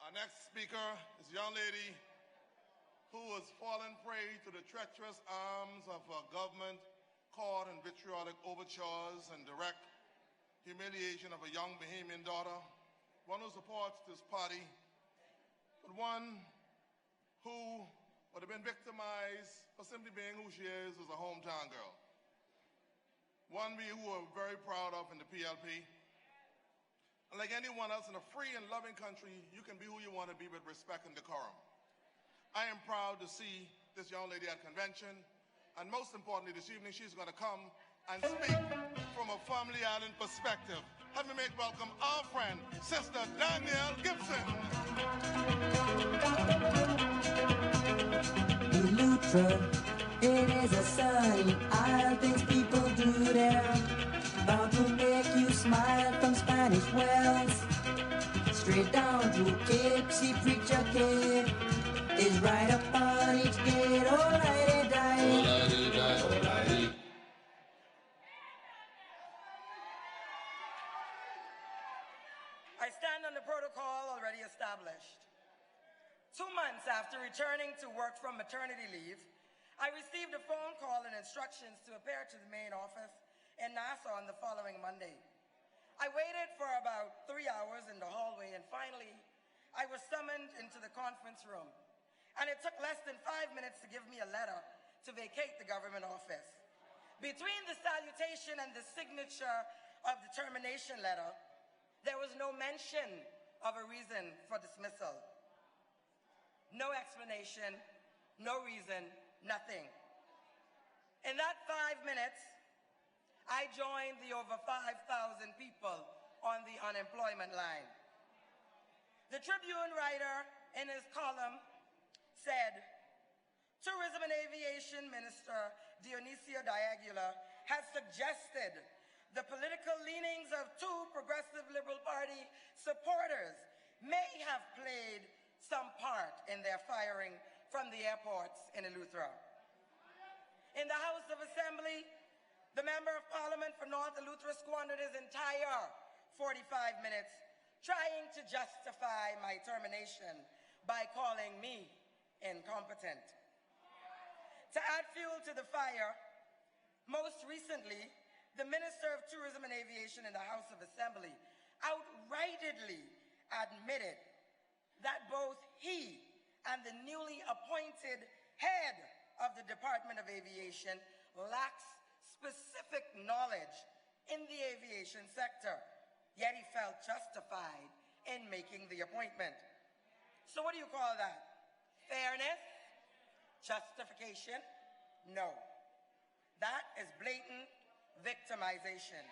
Our next speaker is a young lady who has fallen prey to the treacherous arms of a government caught in vitriolic overtures and direct humiliation of a young Bahamian daughter, one who supports this party, but one who would have been victimized for simply being who she is as a hometown girl. One we who are very proud of in the PLP. And like anyone else in a free and loving country, you can be who you want to be with respect and decorum. I am proud to see this young lady at convention, and most importantly this evening she's going to come and speak from a family island perspective. Let me make welcome our friend, Sister Danielle Gibson. Eleuthera, it is a sunny isle, things people do there, bound to make you smile from Spanish Wells, straight down to Gibson, Preacher Cave, is right up on each gate, alrighty die. I stand on the protocol already established. 2 months after returning to work from maternity leave, I received a phone call and instructions to appear to the main office in Nassau on the following Monday. I waited for about 3 hours in the hallway, and finally, I was summoned into the conference room. And it took less than 5 minutes to give me a letter to vacate the government office. Between the salutation and the signature of the termination letter, there was no mention of a reason for dismissal. No explanation, no reason, nothing. In that 5 minutes, I joined the over 5,000 people on the unemployment line. The Tribune writer, in his column, said, Tourism and Aviation Minister Dionisia Diagula has suggested the political leanings of 2 progressive Liberal Party supporters may have played some part in their firing from the airports in Eleuthera. In the House of Assembly, the Member of Parliament for North Eleuthera squandered his entire 45 minutes trying to justify my termination by calling me incompetent. To add fuel to the fire, most recently, the Minister of Tourism and Aviation in the House of Assembly outrightly admitted that both he and the newly appointed head of the Department of Aviation lacks specific knowledge in the aviation sector, yet he felt justified in making the appointment. So what do you call that? Fairness? Justification? No. That is blatant victimization.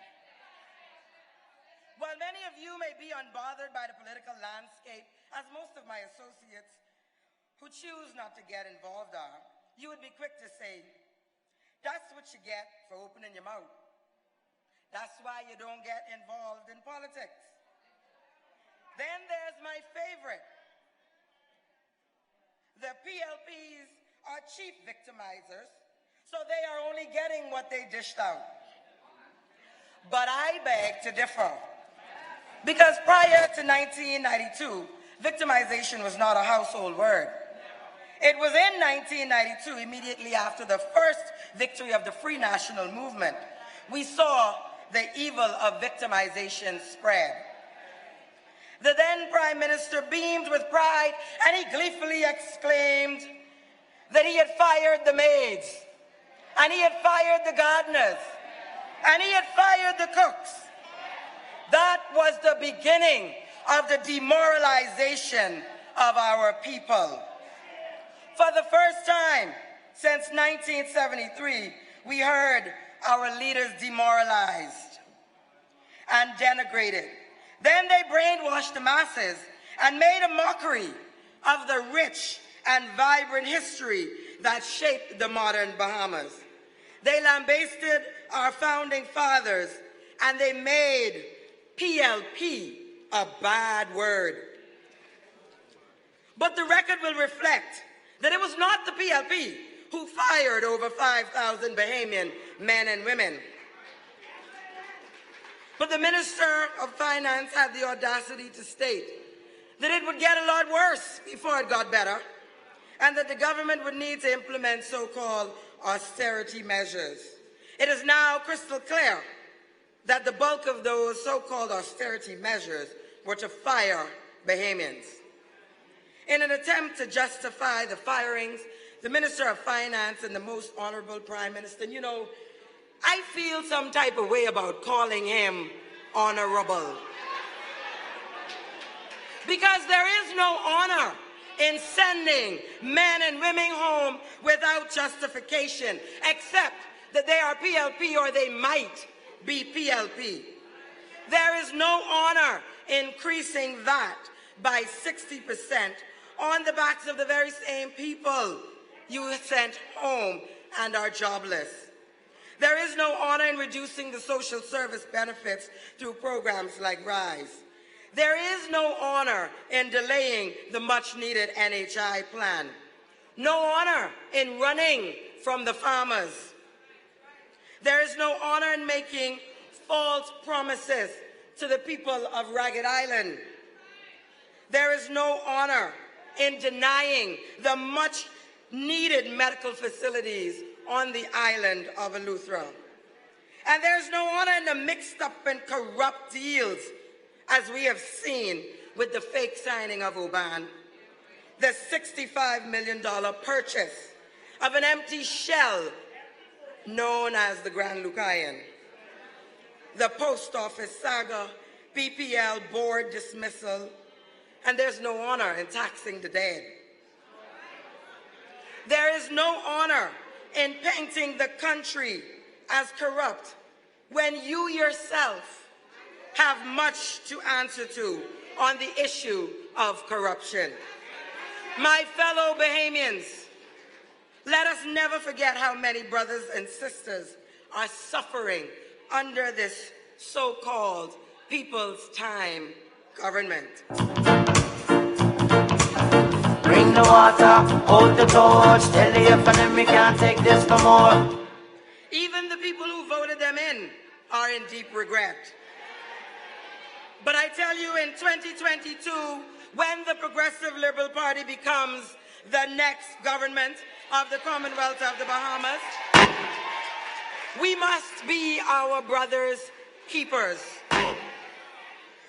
While many of you may be unbothered by the political landscape, as most of my associates who choose not to get involved are, you would be quick to say, that's what you get for opening your mouth. That's why you don't get involved in politics. Then there's my favorite. The PLPs are chief victimizers, so they are only getting what they dished out. But I beg to differ, because prior to 1992, victimization was not a household word. It was in 1992, immediately after the first victory of the Free National Movement, we saw the evil of victimization spread. The then Prime Minister beamed with pride, and he gleefully exclaimed that he had fired the maids, and he had fired the gardeners, and he had fired the cooks. That was the beginning of the demoralization of our people. For the first time since 1973, we heard our leaders demoralized and denigrated. Then they brainwashed the masses and made a mockery of the rich and vibrant history that shaped the modern Bahamas. They lambasted our founding fathers, and they made PLP a bad word. But the record will reflect that it was not the PLP who fired over 5,000 Bahamian men and women. But the Minister of Finance had the audacity to state that it would get a lot worse before it got better, and that the government would need to implement so-called austerity measures. It is now crystal clear that the bulk of those so-called austerity measures were to fire Bahamians. In an attempt to justify the firings, the Minister of Finance and the most honorable Prime Minister, you know, I feel some type of way about calling him honorable. Because there is no honor in sending men and women home without justification, except that they are PLP or they might be PLP. There is no honor increasing that by 60% on the backs of the very same people you sent home and are jobless. There is no honor in reducing the social service benefits through programs like RISE. There is no honor in delaying the much-needed NHI plan. No honor in running from the farmers. There is no honor in making false promises to the people of Ragged Island. There is no honor in denying the much-needed medical facilities on the island of Eleuthera. And there's no honor in the mixed up and corrupt deals as we have seen with the fake signing of Oban, the $65 million purchase of an empty shell known as the Grand Lucayan, the post office saga, PPL board dismissal, and there's no honor in taxing the dead. There is no honor in painting the country as corrupt when you yourself have much to answer to on the issue of corruption. My fellow Bahamians, let us never forget how many brothers and sisters are suffering under this so-called People's Time government. Bring the water, hold the torch, tell the FNM we can't take this no more. Even the people who voted them in are in deep regret. But I tell you, in 2022, when the Progressive Liberal Party becomes the next government of the Commonwealth of the Bahamas, we must be our brothers' keepers.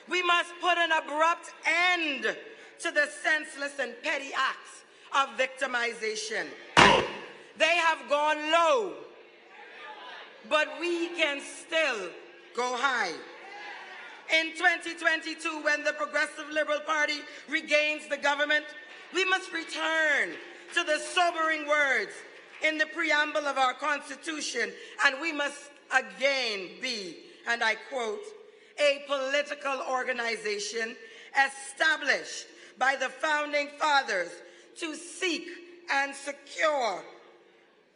We must put an abrupt end to the senseless and petty acts of victimization. They have gone low, but we can still go high. In 2022, when the Progressive Liberal Party regains the government, we must return to the sobering words in the preamble of our Constitution, and we must again be, and I quote, a political organization established by the Founding Fathers to seek and secure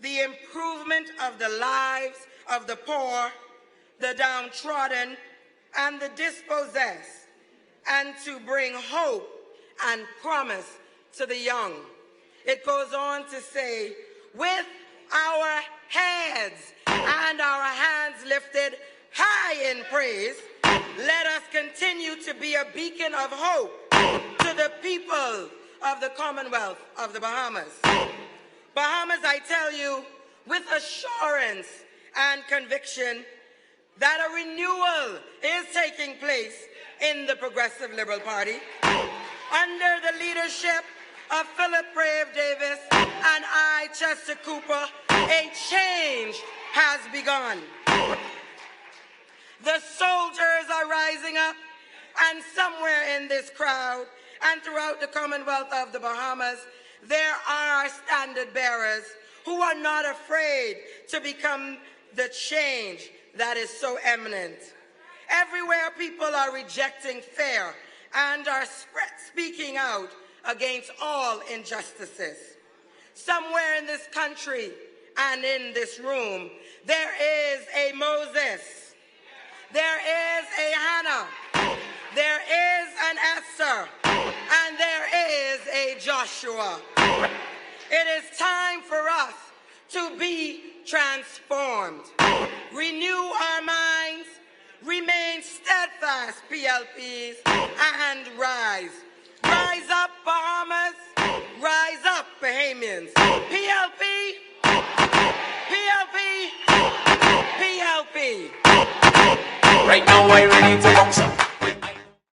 the improvement of the lives of the poor, the downtrodden, and the dispossessed, and to bring hope and promise to the young. It goes on to say, with our heads and our hands lifted high in praise, let us continue to be a beacon of hope to the people of the Commonwealth of the Bahamas. Bahamas, I tell you, with assurance and conviction, that a renewal is taking place in the Progressive Liberal Party under the leadership of Philip Brave Davis and I, Chester Cooper. A change has begun. The soldiers are rising up, and somewhere in this crowd and throughout the Commonwealth of the Bahamas, there are standard bearers who are not afraid to become the change that is so eminent. Everywhere people are rejecting fair and are speaking out against all injustices. Somewhere in this country and in this room, there is a Moses, there is a Hannah, there is an Esther, and there is a Joshua. It is time for us to be transformed. Renew our minds, remain steadfast, PLPs, and rise. Rise up, Bahamas. Rise up, Bahamians. PLP. PLP. PLP. Right now we're ready to